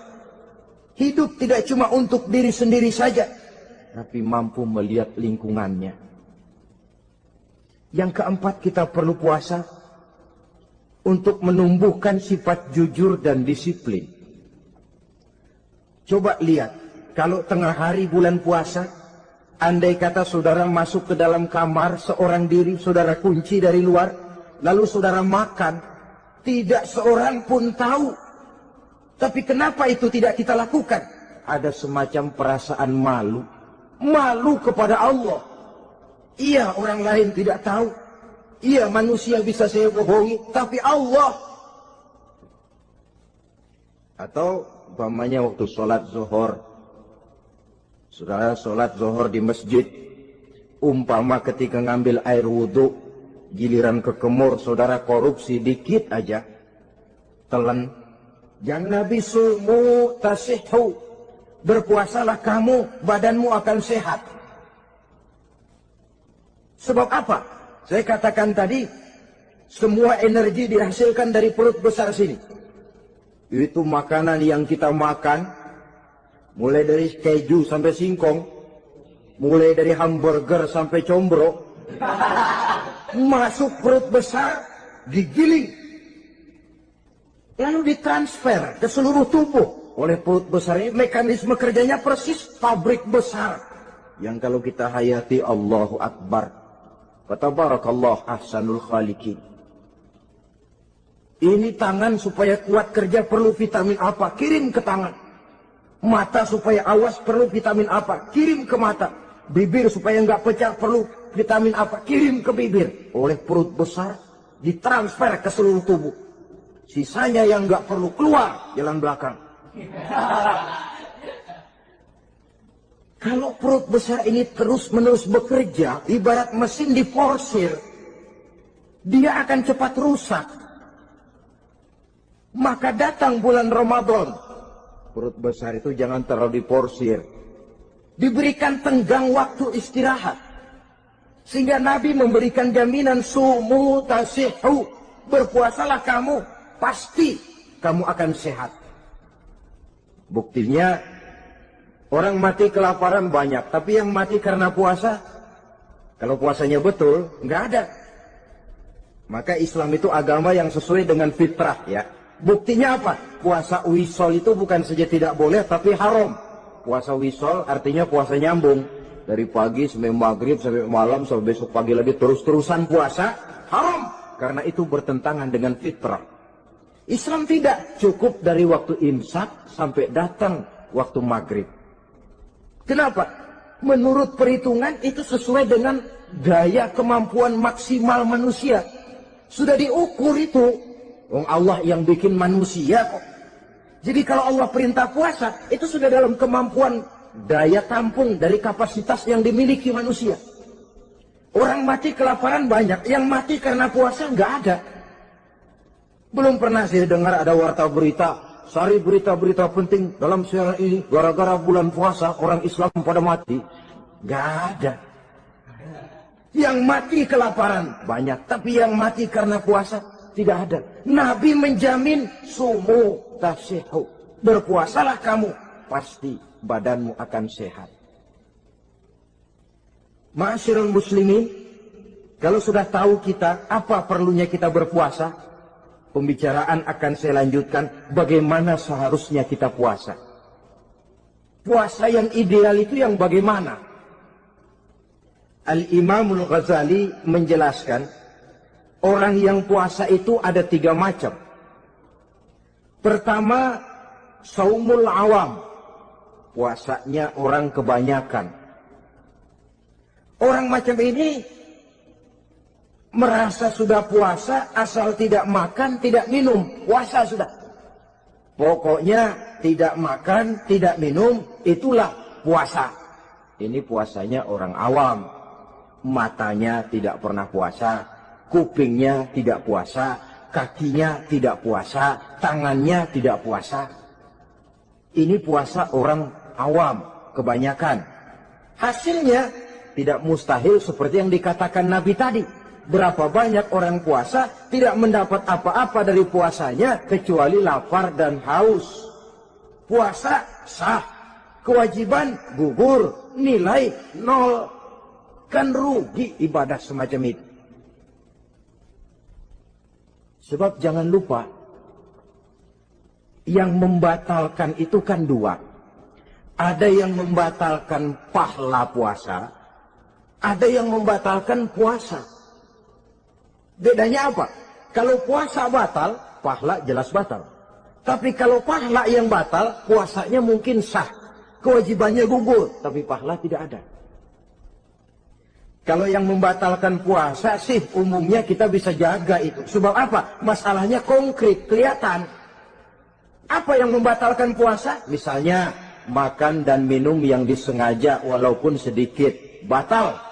Hidup tidak cuma untuk diri sendiri saja, tapi mampu melihat lingkungannya. Yang keempat, kita perlu puasa untuk menumbuhkan sifat jujur dan disiplin. Coba lihat, kalau tengah hari bulan puasa, andai kata saudara masuk ke dalam kamar seorang diri, saudara kunci dari luar, lalu saudara makan, tidak seorang pun tahu. Tapi kenapa itu tidak kita lakukan? Ada semacam perasaan malu. Malu kepada Allah. Iya, orang lain tidak tahu. Iya, manusia bisa saya bohongi, tapi Allah. Atau umpamanya waktu sholat zuhur, saudara sholat zuhur di masjid, umpama ketika ngambil air wudhu, giliran ke kemur, saudara korupsi dikit aja, telan. Jangan Nabi sumu tasihhu, berpuasalah kamu, badanmu akan sehat. Sebab apa? Saya katakan tadi, semua energi dihasilkan dari perut besar sini. Itu makanan yang kita makan, mulai dari keju sampai singkong, mulai dari hamburger sampai combro, masuk perut besar, digiling, lalu ditransfer ke seluruh tubuh oleh perut besar ini. Mekanisme kerjanya persis pabrik besar yang kalau kita hayati, Allahu Akbar, Fatabarakallah ahsanul khaliqin. Ini tangan supaya kuat kerja perlu vitamin apa? Kirim ke tangan. Mata supaya awas perlu vitamin apa? Kirim ke mata. Bibir supaya nggak pecah perlu vitamin apa? Kirim ke bibir. Oleh perut besar ditransfer ke seluruh tubuh. Sisanya yang nggak perlu keluar jalan belakang. Kalau perut besar ini terus-menerus bekerja, ibarat mesin diforsir, dia akan cepat rusak. Maka datang bulan Ramadan, perut besar itu jangan terlalu diporsir. Diberikan tenggang waktu istirahat. Sehingga Nabi memberikan jaminan sumu tasihu. Berpuasalah kamu, pasti kamu akan sehat. Buktinya, orang mati kelaparan banyak. Tapi yang mati karena puasa, kalau puasanya betul, nggak ada. Maka Islam itu agama yang sesuai dengan fitrah ya. Buktinya apa? Puasa wisol itu bukan saja tidak boleh, tapi haram. Puasa wisol artinya puasa nyambung. Dari pagi sampai maghrib, sampai malam, sampai besok pagi lagi terus-terusan puasa. Haram. Karena itu bertentangan dengan fitrah. Islam tidak cukup dari waktu imsak sampai datang waktu maghrib. Kenapa? Menurut perhitungan itu sesuai dengan daya kemampuan maksimal manusia. Sudah diukur itu. Allah yang bikin manusia kok. Jadi kalau Allah perintah puasa, itu sudah dalam kemampuan daya tampung dari kapasitas yang dimiliki manusia. Orang mati kelaparan banyak, yang mati karena puasa nggak ada. Belum pernah saya dengar ada warta berita, sari berita-berita penting dalam siaran ini, gara-gara bulan puasa orang Islam pada mati. Nggak ada. Yang mati kelaparan banyak, tapi yang mati karena puasa tidak ada. Nabi menjamin sumu tasihu. Berpuasalah kamu, pasti badanmu akan sehat. Ma'asyiral muslimin, kalau sudah tahu kita apa perlunya kita berpuasa, pembicaraan akan saya lanjutkan bagaimana seharusnya kita puasa. Puasa yang ideal itu yang bagaimana? Al-Imamul Ghazali menjelaskan, orang yang puasa itu ada 3 macam. Pertama, saumul awam. Puasanya orang kebanyakan. Orang macam ini merasa sudah puasa asal tidak makan, tidak minum. Puasa sudah. Pokoknya tidak makan, tidak minum, itulah puasa. Ini puasanya orang awam. Matanya tidak pernah puasa. Kupingnya tidak puasa, kakinya tidak puasa, tangannya tidak puasa. Ini puasa orang awam, kebanyakan. Hasilnya tidak mustahil seperti yang dikatakan Nabi tadi. Berapa banyak orang puasa tidak mendapat apa-apa dari puasanya kecuali lapar dan haus. Puasa sah, kewajiban gugur, nilai 0. Kan rugi ibadah semacam itu. Sebab jangan lupa, yang membatalkan itu kan 2. Ada yang membatalkan pahala puasa, ada yang membatalkan puasa. Bedanya apa? Kalau puasa batal, pahala jelas batal. Tapi kalau pahala yang batal, puasanya mungkin sah. Kewajibannya gugur, tapi pahala tidak ada. Kalau yang membatalkan puasa sih umumnya kita bisa jaga itu. Sebab apa? Masalahnya konkret, kelihatan. Apa yang membatalkan puasa? Misalnya makan dan minum yang disengaja walaupun sedikit. Batal.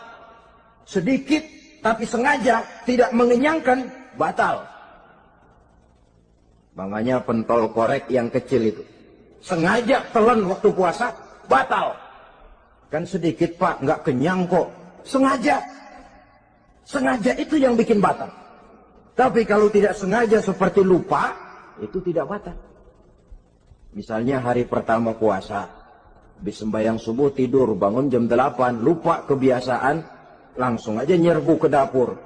Sedikit tapi sengaja tidak mengenyangkan, batal. Makanya pentol korek yang kecil itu. Sengaja telan waktu puasa, batal. Kan sedikit pak, nggak kenyang kok. Sengaja. Sengaja itu yang bikin batal. Tapi kalau tidak sengaja seperti lupa, itu tidak batal. Misalnya hari pertama puasa, habis sembahyang subuh tidur, bangun jam 8, lupa kebiasaan, langsung aja nyerbu ke dapur.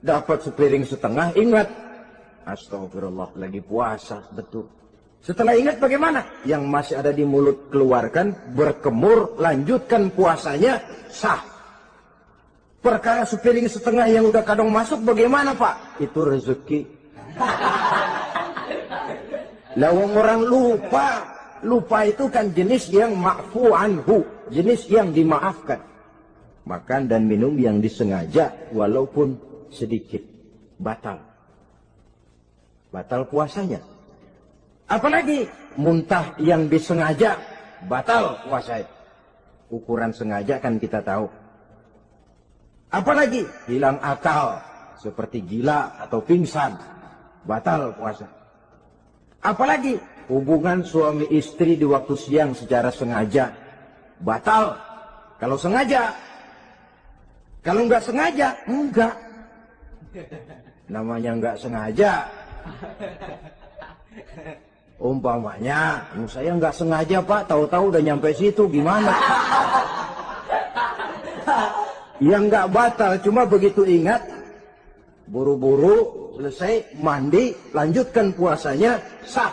Dapat sepiring setengah, ingat. Astagfirullah, lagi puasa, betul. Setelah ingat bagaimana? Yang masih ada di mulut keluarkan, berkemur, lanjutkan puasanya, sah. Perkara sepiring setengah yang udah kadang masuk bagaimana Pak? Itu rezeki. Lawang orang lupa. Lupa itu kan jenis yang ma'fu anhu. Jenis yang dimaafkan. Makan dan minum yang disengaja walaupun sedikit. Batal. Batal puasanya. Apalagi muntah yang disengaja. Batal puasanya. Ukuran sengaja kan kita tahu. Apalagi hilang akal, seperti gila atau pingsan, batal puasa. Apalagi hubungan suami istri di waktu siang secara sengaja, batal. Kalau sengaja, kalau nggak sengaja, enggak. Namanya nggak sengaja. Umpamanya, saya nggak sengaja Pak, tahu-tahu udah nyampe situ, gimana? Yang nggak batal, cuma begitu ingat, buru-buru selesai mandi, lanjutkan puasanya, sah.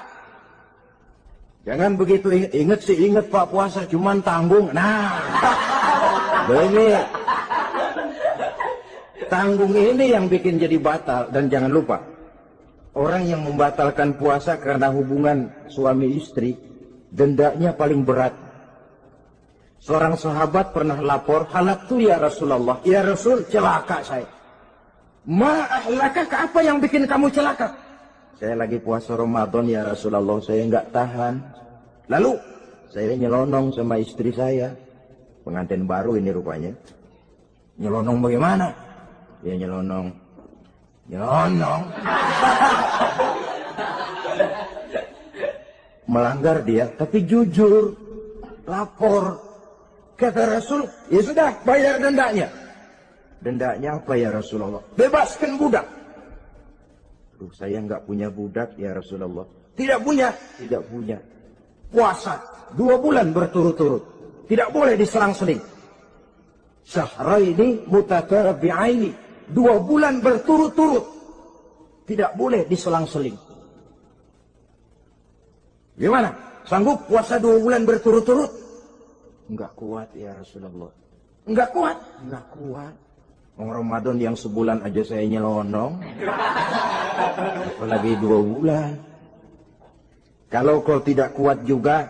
Jangan begitu ingat sih ingat Pak puasa, cuman tanggung. Nah, ini tanggung ini yang bikin jadi batal. Dan jangan lupa, orang yang membatalkan puasa karena hubungan suami istri, dendanya paling berat. Seorang sahabat pernah lapor, halaktu ya Rasulullah. Ya Rasul, celaka saya. Ma'ahlakah, apa yang bikin kamu celaka? Saya lagi puasa Ramadan ya Rasulullah, saya nggak tahan. Lalu, saya nyelonong sama istri saya. Pengantin baru ini rupanya. Nyelonong bagaimana? Ya nyelonong. Nyelonong. Melanggar dia, tapi jujur. Lapor. Kata Rasul, ya sudah, bayar dendanya. Dendanya apa ya Rasulullah? Bebaskan budak. Duh, saya nggak punya budak ya Rasulullah. Tidak punya? Tidak punya. Puasa 2 bulan berturut-turut. Tidak boleh diselang-seling. Syahraini mutatabi'aini. 2 bulan berturut-turut. Tidak boleh diselang-seling. Gimana? Sanggup puasa 2 bulan berturut-turut? Enggak kuat ya Rasulullah. Enggak kuat? Enggak kuat. Ramadan yang sebulan aja saya nyelonong. Apalagi 2 bulan. Kalau kau tidak kuat juga,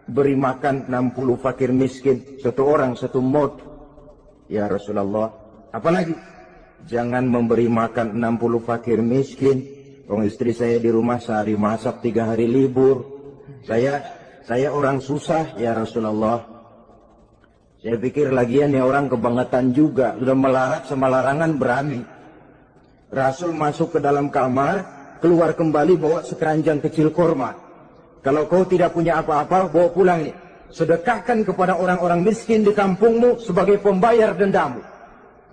beri makan 60 fakir miskin. 1 orang 1 mod. Ya Rasulullah. Apalagi? Jangan memberi makan 60 fakir miskin. Orang istri saya di rumah sehari masak 3 hari libur. Saya orang susah ya Rasulullah. Saya pikir lagian ya orang kebangetan juga. Sudah melarat sama larangan berani. Rasul masuk ke dalam kamar, keluar kembali bawa sekeranjang kecil kurma. Kalau kau tidak punya apa-apa, bawa pulang ini. Sedekahkan kepada orang-orang miskin di kampungmu sebagai pembayar dendamu.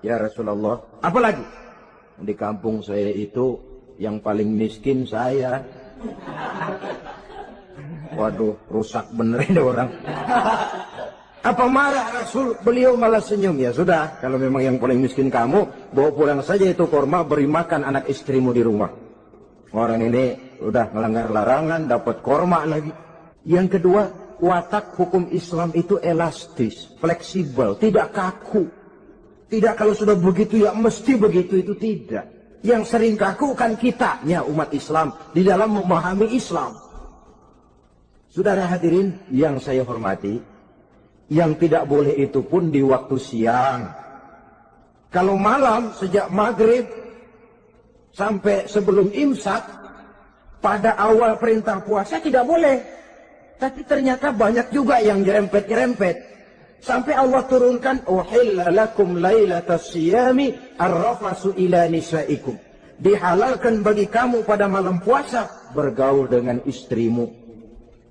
Ya Rasulullah. Apalagi? Di kampung saya itu yang paling miskin saya. Waduh, rusak bener ini orang. Apa marah Rasul? Beliau malah senyum. Ya sudah, kalau memang yang paling miskin kamu, bawa pulang saja itu kurma, beri makan anak istrimu di rumah. Orang ini udah melanggar larangan, dapat kurma lagi. Yang kedua, watak hukum Islam itu elastis, fleksibel, tidak kaku. Tidak kalau sudah begitu ya mesti begitu, itu tidak. Yang sering kaku kan kitanya umat Islam di dalam memahami Islam. Saudara hadirin yang saya hormati, yang tidak boleh itu pun di waktu siang. Kalau malam sejak maghrib sampai sebelum imsak, pada awal perintah puasa tidak boleh. Tapi ternyata banyak juga yang nyerempet-nyerempet. Sampai Allah turunkan, uhilla lakum lailatas siyami arrafasu ila nisaikum. Dihalalkan bagi kamu pada malam puasa bergaul dengan istrimu.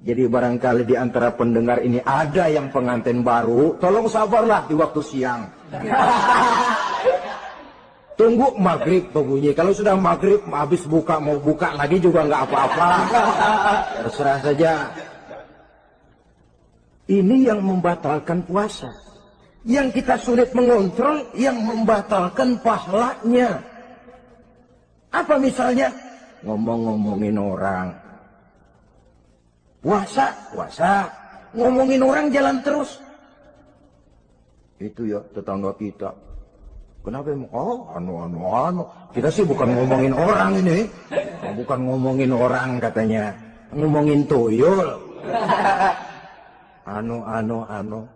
Jadi barangkali di antara pendengar ini ada yang pengantin baru, tolong sabarlah di waktu siang. Tunggu maghrib berbunyi. Kalau sudah maghrib habis buka, mau buka lagi juga nggak apa-apa. Terserah saja. Ini yang membatalkan puasa. Yang kita sulit mengontrol, yang membatalkan pahalanya. Apa misalnya? Ngomong-ngomongin orang. Puasa, ngomongin orang jalan terus. Itu ya tetangga kita. Kenapa? Oh, anu. Kita sih bukan ngomongin orang ini. Bukan ngomongin orang katanya. Ngomongin tuyul. Anu.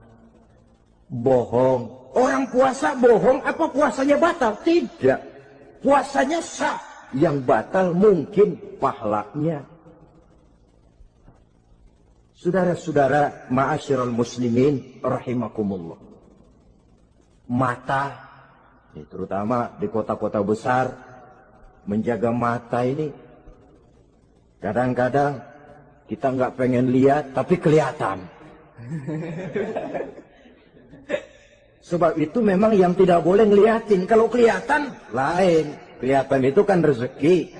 Bohong. Orang puasa bohong, apa puasanya batal? Tidak. Puasanya sah. Yang batal mungkin pahalanya. Saudara-saudara, ma'asyiral muslimin rahimakumullah. Mata, terutama di kota-kota besar, menjaga mata ini kadang-kadang kita nggak pengen lihat tapi kelihatan. Sebab itu memang yang tidak boleh ngeliatin. Kalau kelihatan lain, kelihatan itu kan rezeki.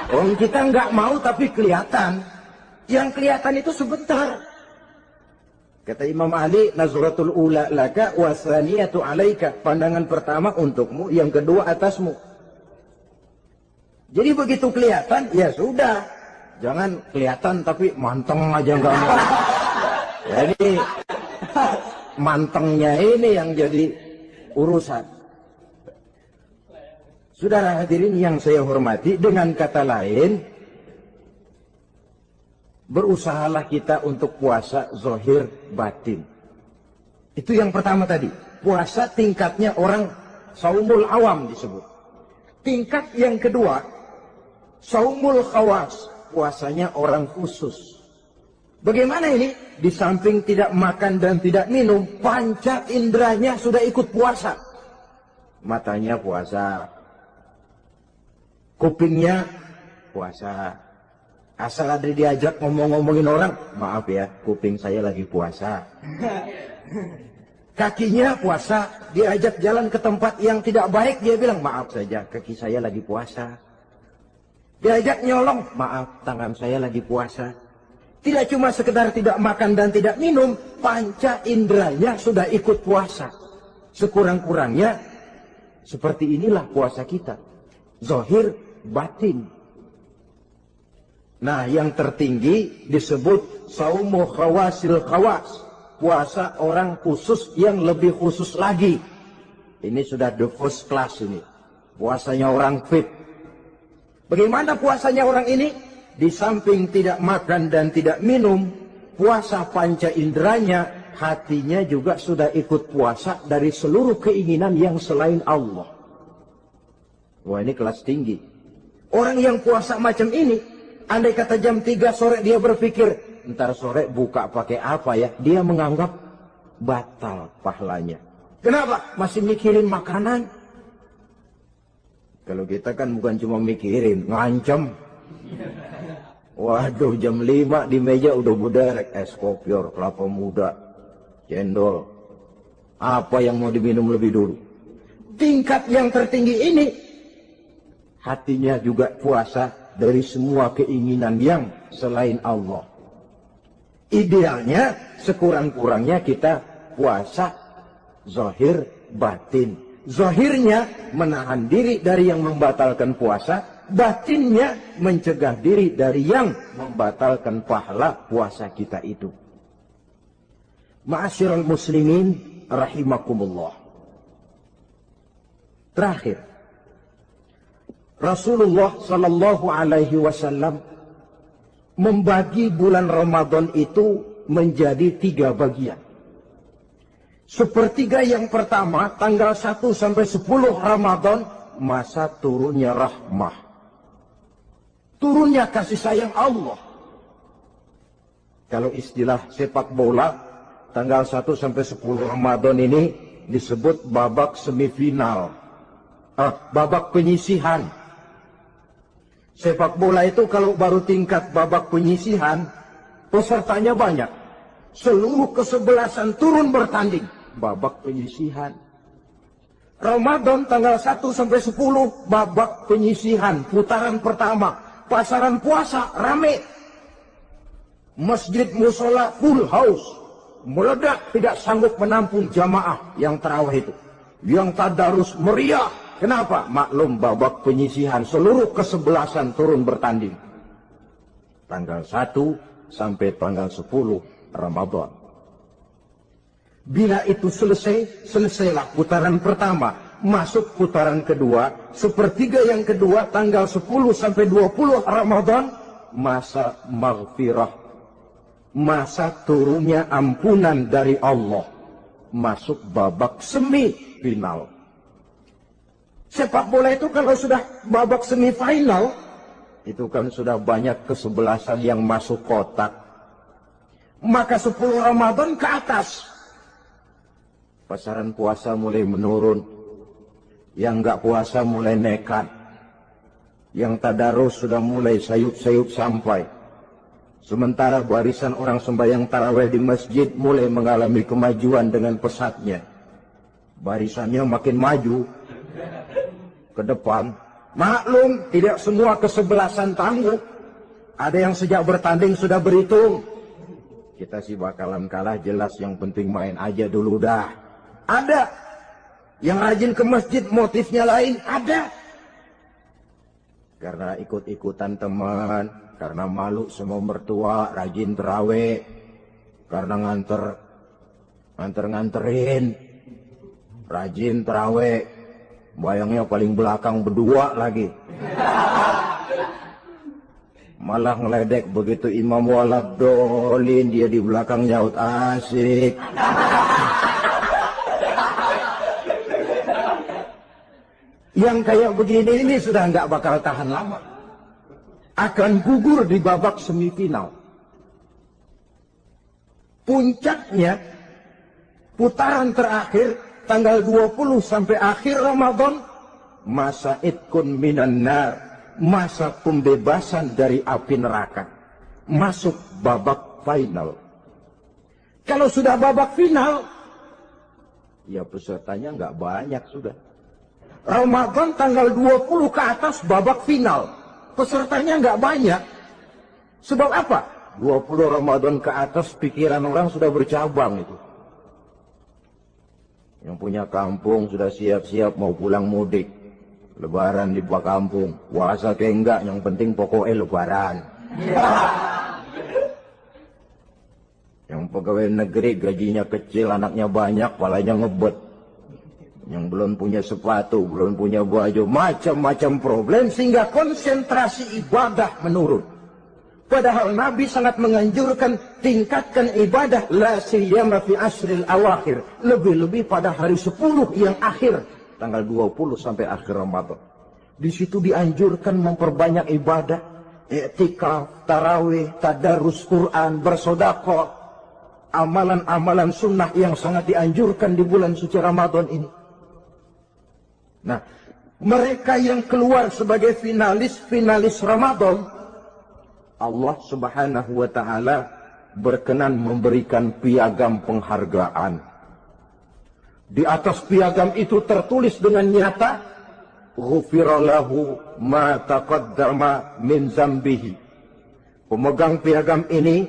Orang kita nggak mau tapi kelihatan. Yang kelihatan itu sebentar. Kata Imam Ali, nazratul ula laka wasaniyatu alaika. Pandangan pertama untukmu, yang kedua atasmu. Jadi begitu kelihatan, ya sudah. Jangan kelihatan tapi manteng aja nggak mau. Jadi mantengnya ini yang jadi urusan. Saudara hadirin yang saya hormati, dengan kata lain, berusahalah kita untuk puasa zahir batin. Itu yang pertama tadi. Puasa tingkatnya orang saumul awam disebut. Tingkat yang kedua, saumul khawas. Puasanya orang khusus. Bagaimana ini? Di samping tidak makan dan tidak minum, panca inderanya sudah ikut puasa. Matanya puasa. Kupingnya puasa. Asal ada diajak ngomong-ngomongin orang, maaf ya, kuping saya lagi puasa. Kakinya puasa, diajak jalan ke tempat yang tidak baik, dia bilang, maaf saja, kaki saya lagi puasa. Diajak nyolong, maaf, tangan saya lagi puasa. Tidak cuma sekedar tidak makan dan tidak minum, panca inderanya sudah ikut puasa. Sekurang-kurangnya, seperti inilah puasa kita. Zahir, batin. Nah, yang tertinggi disebut saumu khawasil khawas. Puasa orang khusus yang lebih khusus lagi. Ini sudah the first class ini. Puasanya orang fit. Bagaimana puasanya orang ini? Di samping tidak makan dan tidak minum, puasa panca inderanya, hatinya juga sudah ikut puasa dari seluruh keinginan yang selain Allah. Wah, ini kelas tinggi. Orang yang puasa macam ini, andai kata jam 3 sore dia berpikir, ntar sore buka pakai apa ya? Dia menganggap batal pahalanya. Kenapa? Masih mikirin makanan. Kalau kita kan bukan cuma mikirin, ngancam. Waduh, jam 5 di meja udah buderek es kopior, kelapa muda, cendol. Apa yang mau diminum lebih dulu? Tingkat yang tertinggi ini, hatinya juga puasa dari semua keinginan yang selain Allah. Idealnya, sekurang-kurangnya kita puasa zahir batin. Zahirnya menahan diri dari yang membatalkan puasa, batinnya mencegah diri dari yang membatalkan pahala puasa kita itu. Ma'asyiral muslimin rahimakumullah. Terakhir, Rasulullah sallallahu alaihi wasallam membagi bulan Ramadan itu menjadi 3 bagian. Sepertiga yang pertama, tanggal 1 sampai 10 Ramadan, masa turunnya rahmah. Turunnya kasih sayang Allah. Kalau istilah sepak bola, tanggal 1 sampai 10 Ramadan ini disebut babak semifinal. Babak penyisihan. Sepak bola itu kalau baru tingkat babak penyisihan, pesertanya banyak. Seluruh kesebelasan turun bertanding. Babak penyisihan. Ramadan tanggal 1 sampai 10, babak penyisihan. Putaran pertama. Pasaran puasa rame. Masjid musola full house. Meledak, tidak sanggup menampung jamaah yang tarawih itu. Yang tadarus meriah. Kenapa? Maklum babak penyisihan. Seluruh kesebelasan turun bertanding. Tanggal 1 sampai tanggal 10 Ramadan. Bila itu selesai, selesailah putaran pertama. Masuk putaran kedua, sepertiga yang kedua tanggal 10 sampai 20 Ramadan, masa maghfirah, masa turunnya ampunan dari Allah. Masuk babak semifinal. Sepak bola itu kalau sudah babak semifinal, itu kan sudah banyak kesebelasan yang masuk kotak. Maka 10 Ramadan ke atas, pasaran puasa mulai menurun. Yang enggak puasa mulai nekat. Yang tadarus sudah mulai sayup-sayup sampai. Sementara barisan orang sembahyang tarawih di masjid mulai mengalami kemajuan dengan pesatnya. Barisannya makin maju ke depan. Maklum, tidak semua kesebelasan tangguh. Ada yang sejak bertanding sudah berhitung. Kita sih bakalan kalah jelas, yang penting main aja dulu dah. Ada yang rajin ke masjid, motifnya lain, ada. Karena ikut-ikutan teman, karena malu sama mertua, rajin terawih, karena nganterin, rajin terawih, bayangnya paling belakang berdua lagi. Malah ngeledek begitu imam waladolin, dia di belakang nyaut asik. Yang kayak begini ini sudah nggak bakal tahan lama. Akan gugur di babak semifinal. Puncaknya, putaran terakhir, tanggal 20 sampai akhir Ramadan, masa itkun minan nar, masa pembebasan dari api neraka. Masuk babak final. Kalau sudah babak final, ya pesertanya nggak banyak sudah. Ramadan tanggal 20 ke atas babak final. Pesertanya nggak banyak. Sebab apa? 20 Ramadan ke atas pikiran orang sudah bercabang itu. Yang punya kampung sudah siap-siap mau pulang mudik. Lebaran di buah kampung. Puasa kayak enggak, yang penting pokoknya lebaran. Yang pegawai negeri gajinya kecil, anaknya banyak, palanya ngebet. Yang belum punya sepatu, belum punya baju, macam-macam problem, sehingga konsentrasi ibadah menurun. Padahal Nabi sangat menganjurkan tingkatkan ibadah, la siyama fi asril awakhir, lebih-lebih pada hari 10 yang akhir, tanggal 20 sampai akhir Ramadan. Di situ dianjurkan memperbanyak ibadah, i'tikaf, tarawih, tadarus Quran, bersedekah, amalan-amalan sunnah yang sangat dianjurkan di bulan suci Ramadan ini. Nah, mereka yang keluar sebagai finalis Ramadan, Allah Subhanahu wa ta'ala berkenan memberikan piagam penghargaan. Di atas piagam itu tertulis dengan nyata, ghufira lahu ma taqaddama min zambihi. Pemegang piagam ini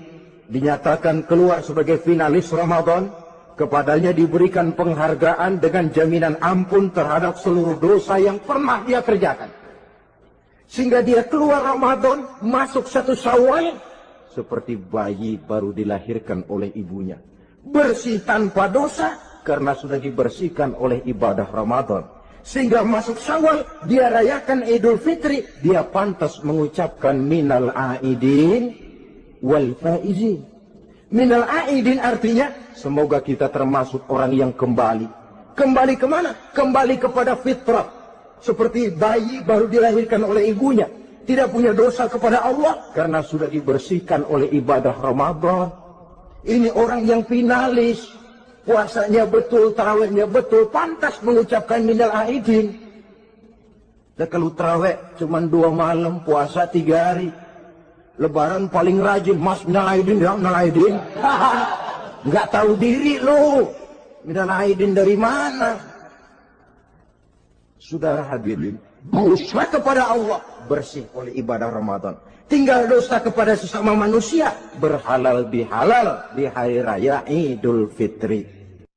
dinyatakan keluar sebagai finalis Ramadan. Kepadanya diberikan penghargaan dengan jaminan ampun terhadap seluruh dosa yang pernah dia kerjakan. Sehingga dia keluar Ramadan, masuk 1 Syawal, seperti bayi baru dilahirkan oleh ibunya. Bersih tanpa dosa, karena sudah dibersihkan oleh ibadah Ramadan. Sehingga masuk Syawal, dia rayakan Idul Fitri, dia pantas mengucapkan minal aidin wal faizin. Minal aidin artinya, semoga kita termasuk orang yang kembali. Kembali kemana? Kembali kepada fitrah. Seperti bayi baru dilahirkan oleh ibunya. Tidak punya dosa kepada Allah, karena sudah dibersihkan oleh ibadah Ramadan. Ini orang yang finalis. Puasanya betul, tarawihnya betul, pantas mengucapkan minal aidin. Dan kalau tarawih cuma 2 malam, puasa 3 hari. Lebaran paling rajin, mas minal aidin ya, minal aidin. Nggak tahu diri lu. Minal aidin dari mana? Saudara hadirin, dosa kepada Allah bersih oleh ibadah Ramadan. Tinggal dosa kepada sesama manusia berhalal bihalal di hari raya Idul Fitri.